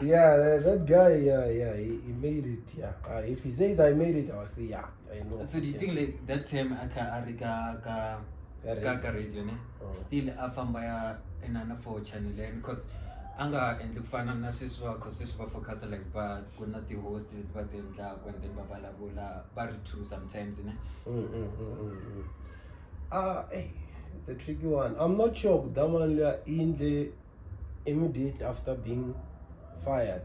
Yeah, that guy, he made it, yeah. If he says I made it, I'll say, yeah, I know. So do you think like that time ka radio ne still afamba ya enana for channel because anga and kufana na siswa ba focus like ba kuna the host ba tendla kwente ba balabula ba too sometimes ne hey, it's a tricky one. I'm not sure Damanlia in the immediate after being fired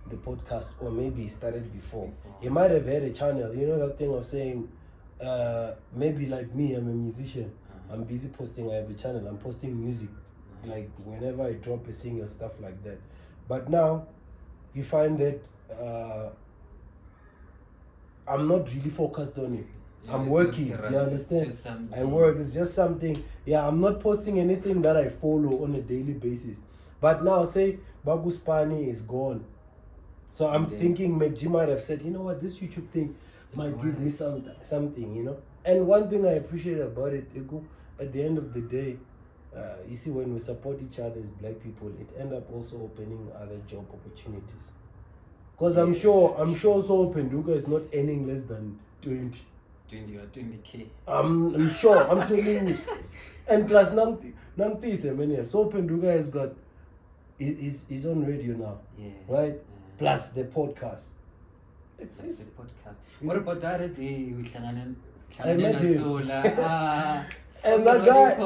the podcast, or maybe he started before. He might have had a channel, you know, that thing of saying maybe like me, I'm a musician, I'm busy posting, I have a channel, I'm posting music like whenever I drop a single, stuff like that. But now you find that I'm not really focused on it. I'm working, you understand? I work, it's just something. Yeah, I'm not posting anything that I follow on a daily basis. But now, say, Bagus Pani is gone. So I'm thinking G might have said, you know what, this YouTube thing might give me something, you know? And one thing I appreciate about it, at the end of the day, you see, when we support each other as black people, it ends up also opening other job opportunities. Because I'm sure so Penduka is not earning less than 20 or 20K. I'm sure, I'm telling you. And plus, Namti is a many. So Penduka has got, is on radio now, right? Plus the podcast. It's the podcast. What about that day with I met him. And that guy,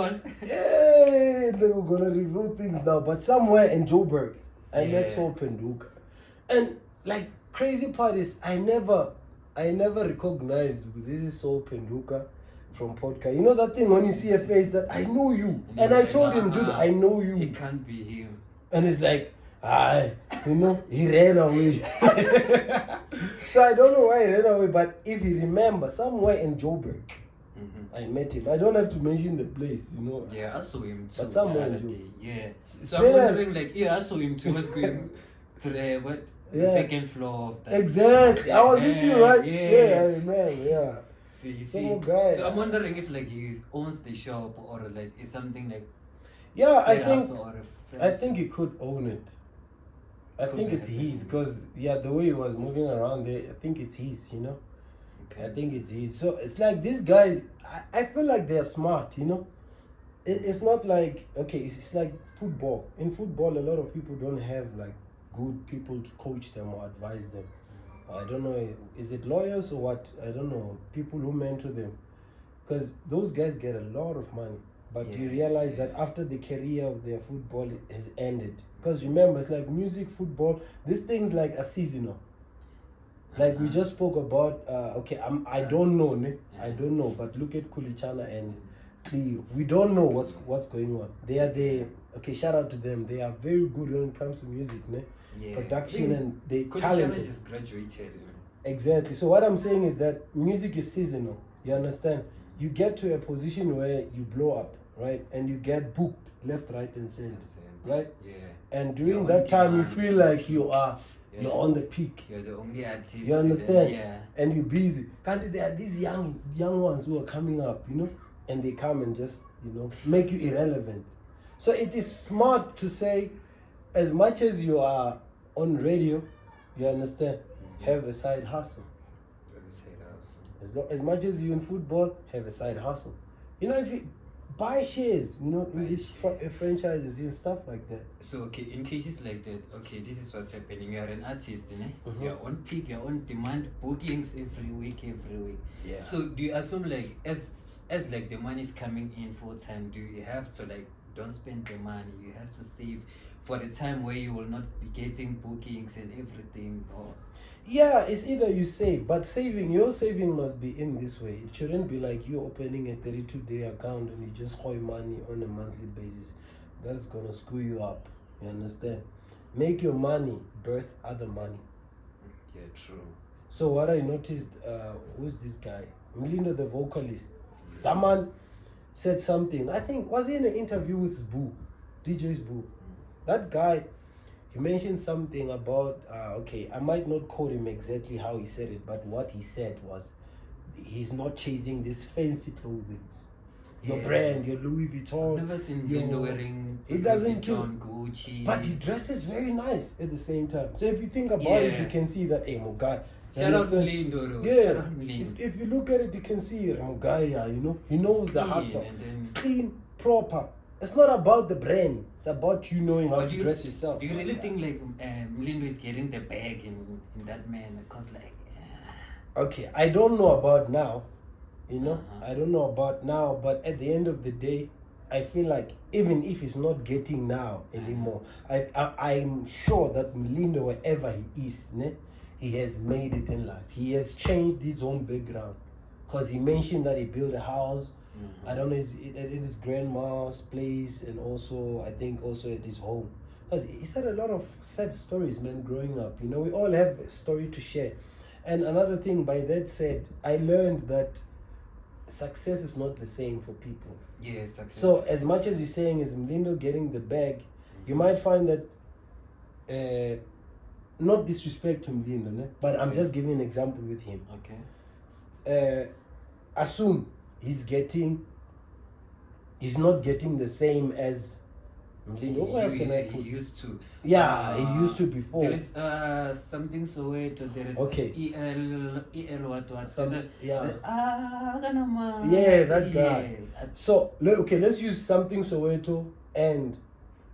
yeah, they were gonna reveal things now. But somewhere in Joburg, I met Sol Penduka. And like crazy part is, I never recognized this is Sol Penduka from podcast. You know that thing when you see a face that I know you, and I told him, dude, I know you. It can't be him. And it's like, you know, he ran away. So I don't know why he ran away, but if you remember, somewhere in Joburg, I met him. I don't have to mention the place, you know. Yeah, I saw him too. But somewhere in Joburg. Yeah. So I'm wondering, like, I saw him too. Was going to the second floor of that. Exactly. I was with you, right? Yeah, I remember. Yeah. So you see. Guy, so I'm wondering if like he owns the shop or like it's something like. Yeah, I think he could own it. I think it's his, because the way he was moving around there, I think it's his, you know. Okay. I think it's his. So it's like these guys, I feel like they're smart, you know. It's not like, okay, it's like football. In football, a lot of people don't have like good people to coach them or advise them. I don't know, is it lawyers or what? I don't know, people who mentor them. Because those guys get a lot of money. But you realize that after the career of their football has ended. Because remember, it's like music, football, this thing's like a seasonal. Like we just spoke about, I don't know, but look at Kulichana and Cleo. We don't know what's going on. They are there. Okay, shout out to them. They are very good when it comes to music, ne? Yeah. Production, and they talented. Just graduated. Exactly. So what I'm saying is that music is seasonal. You understand? You get to a position where you blow up, right? And you get booked left, right, and center, right? Yeah. And during that time, you feel like you're on the peak. You're the only artist. You understand? And you're busy. Can't there are these young ones who are coming up, you know, and they come and just, you know, make you irrelevant. So it is smart to say, as much as you are on radio, you understand, have a side hustle. As much as you're in football, have a side hustle. You know, if you buy shares, you know, in these franchises and stuff like that. So, okay, in cases like that, okay, this is what's happening. You're an artist, you're on peak, you're on demand, bookings every week. Yeah. So, do you assume, like, as like the money is coming in full time, do you have to, like, don't spend the money, you have to save for the time where you will not be getting bookings and everything, or... Yeah, it's either you save, but your saving must be in this way. It shouldn't be like you opening a 32-day account and you just hold money on a monthly basis. That's gonna screw you up. You understand? Make your money birth other money. Yeah, true. So what I noticed, who's this guy? Mlindo, the vocalist. That man said something. I think, was he in an interview with Zbu, DJ Zbu? That guy, he mentioned something about, I might not quote him exactly how he said it, but what he said was, he's not chasing these fancy clothing. your brand, your Louis Vuitton. I've never seen Mlindo wearing Gucci. But he dresses very nice at the same time. So if you think about it, you can see that, hey, Mugai. Shout out Mlindo. Yeah. If you look at it, you can see Mugai, he knows the hustle. It's clean, proper. It's not about the brand. It's about you knowing how to dress yourself. Do you really think like Mlindo is getting the bag in that man? Because okay, I don't know about now. I don't know about now, but at the end of the day, I feel like even if he's not getting now anymore, I'm sure that Mlindo, wherever he is, he has made it in life. He has changed his own background. Because he mentioned that he built a house. I don't know, at his grandma's place, and also I think also at his home. Because he said a lot of sad stories, man, growing up. We all have a story to share. And another thing, by that said, I learned that success is not the same for people. Yeah, success. So as much as you're saying is Mlindo getting the bag, you might find that, not disrespect to Mlindo, but I'm just giving an example with him. Okay. Assume he's not getting the same as Mlindo. What else can I put? He used to. Yeah, he used to before. There is something Soweto. There is EL what? Yeah, that guy. So okay, let's use something Soweto and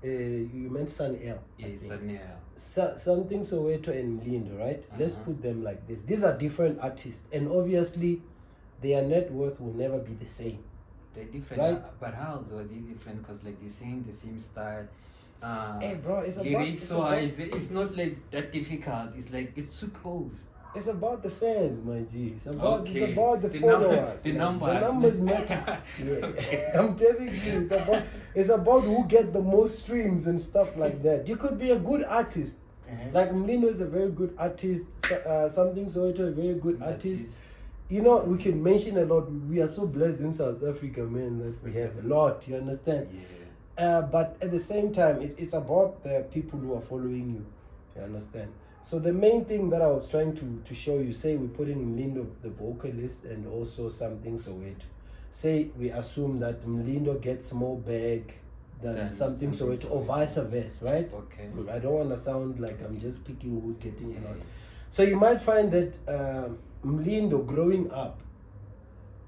you meant Sun L. Yeah, Sun L. Something Soweto and Mlindo, right? Let's put them like this. These are different artists, and obviously their net worth will never be the same. They're different, right? But how are they different? Because like they sing the same style. Hey bro, it's not like that difficult. It's like it's too close. It's about the fans, my G. It's about the followers. The numbers matter. Yeah. I'm telling you, it's about who get the most streams and stuff like that. You could be a good artist. Like Mlindo is a very good artist. Something Soweto a very good artist. We can mention a lot. We are so blessed in South Africa, man, that we have a lot. You understand? Yeah. But at the same time, it's about the people who are following you. You understand? So the main thing that I was trying to show you, say we put in Mlindo the vocalist and also something Soweto. Say we assume that Mlindo gets more bag than something Soweto, or vice versa, right? Okay. I don't want to sound like I'm just picking who's getting a lot. So you might find that Mlindo growing up,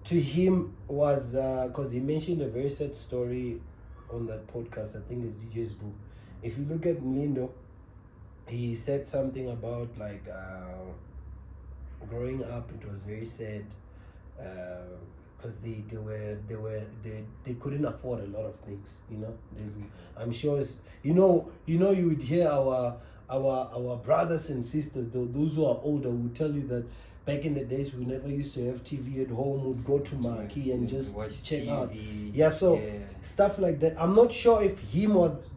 to him was, because he mentioned a very sad story on that podcast, I think it's DJ's book. If you look at Mlindo, he said something about like growing up it was very sad because they couldn't afford a lot of things. I'm sure you would hear our brothers and sisters, those who are older, would tell you that back in the days we never used to have TV at home. We'd go to Marquee and just check TV, out. Stuff like that. I'm not sure if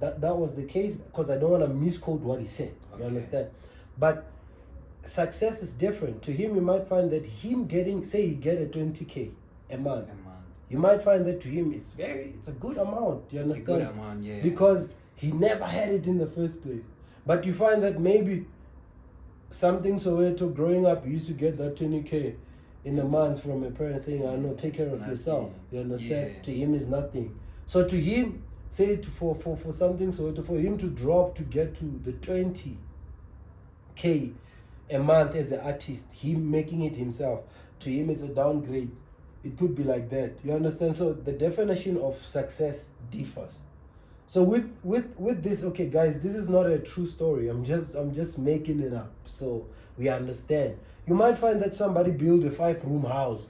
that was the case, because I don't want to misquote what he said. You understand? But success is different. To him, you might find that him getting, say he get a 20K a month. You might find that to him it's a good amount. You understand? It's a good amount, yeah. Because he never had it in the first place. But you find that maybe something Soweto growing up, you used to get that 20K in a month from a parent saying, I know, take care of yourself. You understand? Yeah. To him is nothing. So to him, say for something Soweto, for him to drop to get to the 20K a month as an artist, him making it himself, to him is a downgrade. It could be like that. You understand? So the definition of success differs. So with this, okay guys, this is not a true story. I'm just making it up so we understand. You might find that somebody build a 5-room house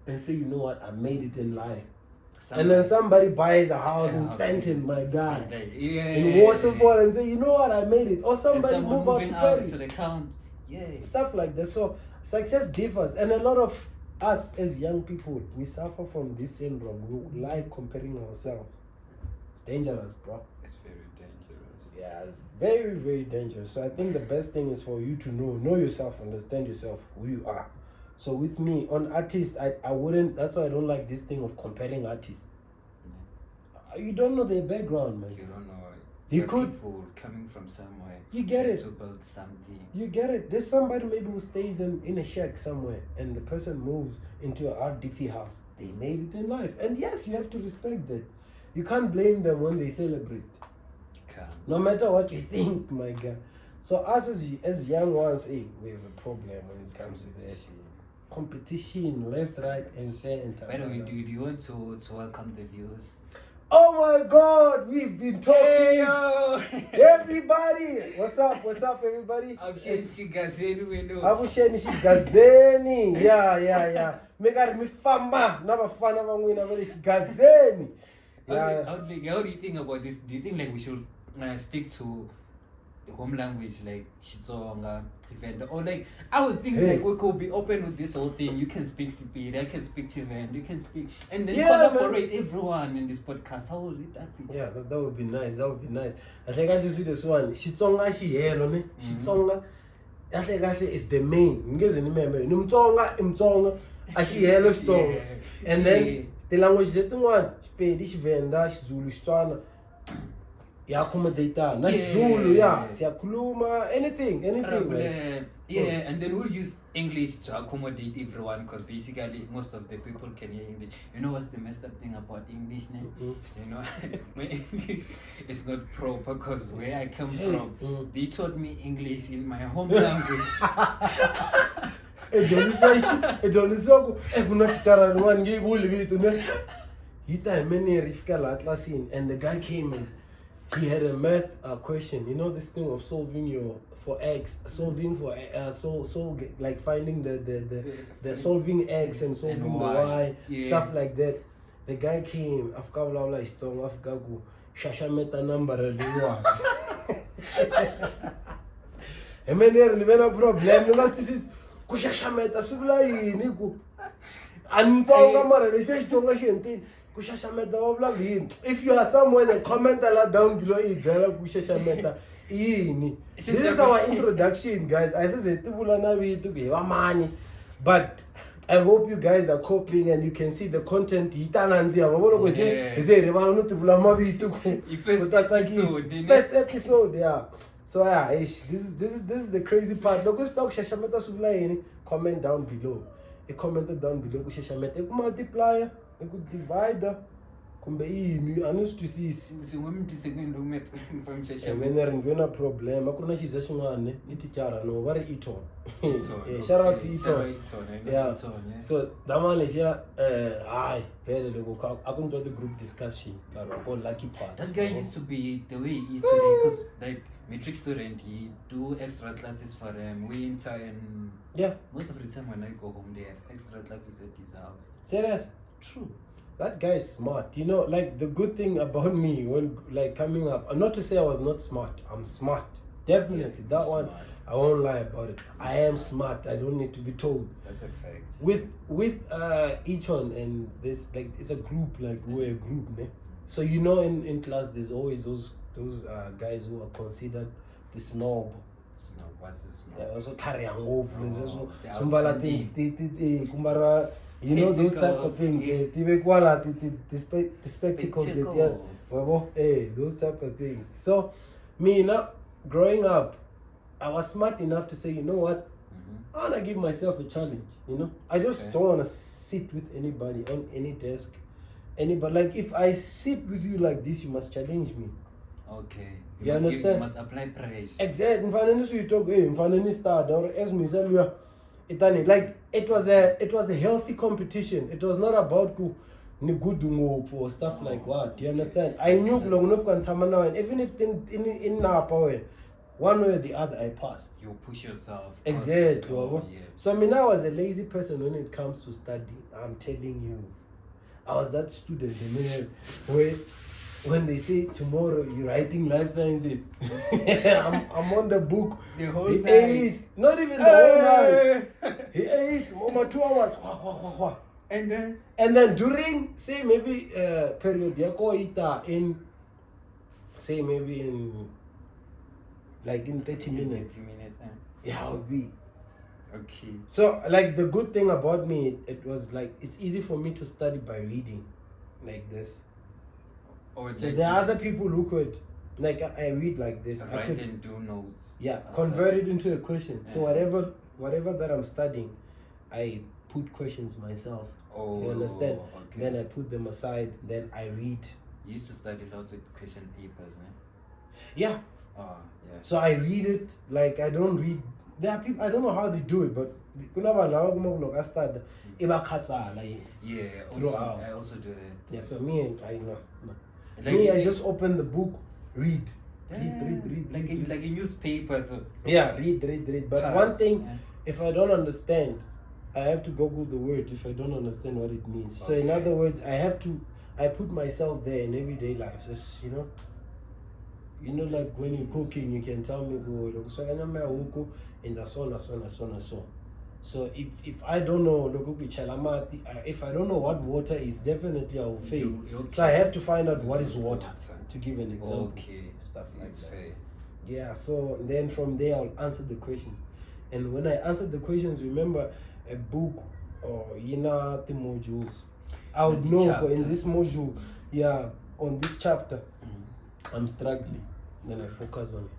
and say, you know what, I made it in life. And then somebody buys a house in Sandton, my guy, in Waterfall, and say, you know what, I made it. Or somebody move out to Paris. Stuff like that. So success differs, and a lot of us as young people, we suffer from this syndrome. We like comparing ourselves. It's dangerous, bro. It's very dangerous. Yeah, it's very, very dangerous. So I think the best thing is for you to know yourself, understand yourself, who you are. So with me, on artists, I wouldn't, that's why I don't like this thing of comparing artists. You don't know their background, man. You don't know. people coming from somewhere. You get it. To build something. You get it. There's somebody maybe who stays in a shack somewhere and the person moves into an RDP house. They made it in life. And yes, you have to respect that. You can't blame them when they celebrate. You can't. No matter what you think, my guy. So us as young ones, we have a problem when it comes to that. Competition, left, right, and center. By the way, do you want to welcome the viewers? Oh my God, we've been talking. Hey, yo. Everybody, what's up, everybody? Abusheni Shigazeni. Yeah. Megari mifamba nabafana bangwina vele Shigazeni. Yeah. How do you think about this? Do you think like we should stick to the home language like Xitsonga, Tshivenda, or like I was thinking like we could be open with this whole thing. You can speak Sepedi, I can speak Tshivenda, you can speak, and then collaborate everyone in this podcast. How would that be? Yeah, that would be nice. I think I just see this one. Xitsonga xihelo ne. Xitsonga. I think it's the main. Ngeze nimembe. Imtsonga. Axihelo Xitsonga. And then the language that one, Sepedi, Tshivenda, Xizulu, Xitswana. Ya accommodate na Zulu, siyakhuluma, anything. And then we'll use English to accommodate everyone because basically most of the people can hear English. You know what's the messed up thing about English now? You know, my English is not proper because where I come from, they taught me English in my home language. And the guy came and he had a math question. You know this thing of solving for x, solving for like finding the solving x and solving the y, stuff like that. The guy came after blah blah Xitsonga after go shashameta number one. And then there is no problem. You know this is kushashameta subla yini ku antonga mara leshitonga shenti. If you are somewhere, then comment a lot down below. This is our introduction, guys. I said but I hope you guys are coping and you can see the content. First episode, yeah. So yeah, this is the crazy part. Look, let's talk Shashameta Subla. Comment down below. A commented down below. Shashameta multiplier. A good divider. Kumbe yini anisitwisisi ngena problem akurina xiza xin'wana I teachara no va ri Eton. Shout out to Eton. Yeah. So dama lexiya hayi vele loko a ku the group discussion karwa ko lucky part. That guy used to be the way he used to be because like matric student he do extra classes for winter and most of the time when I go home they have extra classes at his house. Serious? True. That guy is smart. You know, like the good thing about me when like coming up, not to say I was not smart. I'm smart. Definitely. That one, I won't lie about it. I am smart. I don't need to be told. That's a fact. With Eton and this, like it's a group, like we're a group, ne? So you know in class there's always those guys who are considered the snob. What's this? Also carry on you know those type of things. The spectacles. Those type of things. So me not growing up, I was smart enough to say, you know what? I wanna give myself a challenge. You know, I just don't wanna sit with anybody on any desk. Anybody like if I sit with you like this, you must challenge me. Okay. You understand? You must apply pressure. Exactly. Like it was a healthy competition. It was not about or stuff like what. Do you understand? I knew and even if in Napa one way or the other I passed. You push yourself. Exactly. So I mean I was a lazy person when it comes to study. I'm telling you. I was that student where when they say tomorrow you're writing life sciences, I'm on the book. The whole he night. Ate, not even the whole night. He ate over 2 hours. And then during say maybe period in say maybe in like in 30 minutes. 30 minutes. Yeah, I would be. Okay. So like the good thing about me, it was like it's easy for me to study by reading like this. So there are other people who could like I read like this. Write and do notes. Yeah, convert it into a question. So whatever that I'm studying, I put questions myself. You understand? Okay. Then I put them aside. Then I read. You used to study a lot with question papers, man. Yeah. Yeah. So I read it. Like I don't read. There are people, I don't know how they do it, but I start throughout. I also do that. Yeah, so me, I know. Like I just open the book, read. Like a newspaper. So. Yeah, read. But one thing, if I don't understand, I have to Google the word if I don't understand what it means. Okay. So in other words, I put myself there in everyday life. Just, like when you're cooking, you can tell me, go, so if I don't know, if I don't know what water is, definitely I will fail. So I have to find out what is water, to give an example. Okay, stuff like that's that. Fair. Yeah, so then from there I'll answer the questions. And when I answer the questions, remember a book or the modules. I would know in this module, on this chapter, I'm struggling. Then I focus on it.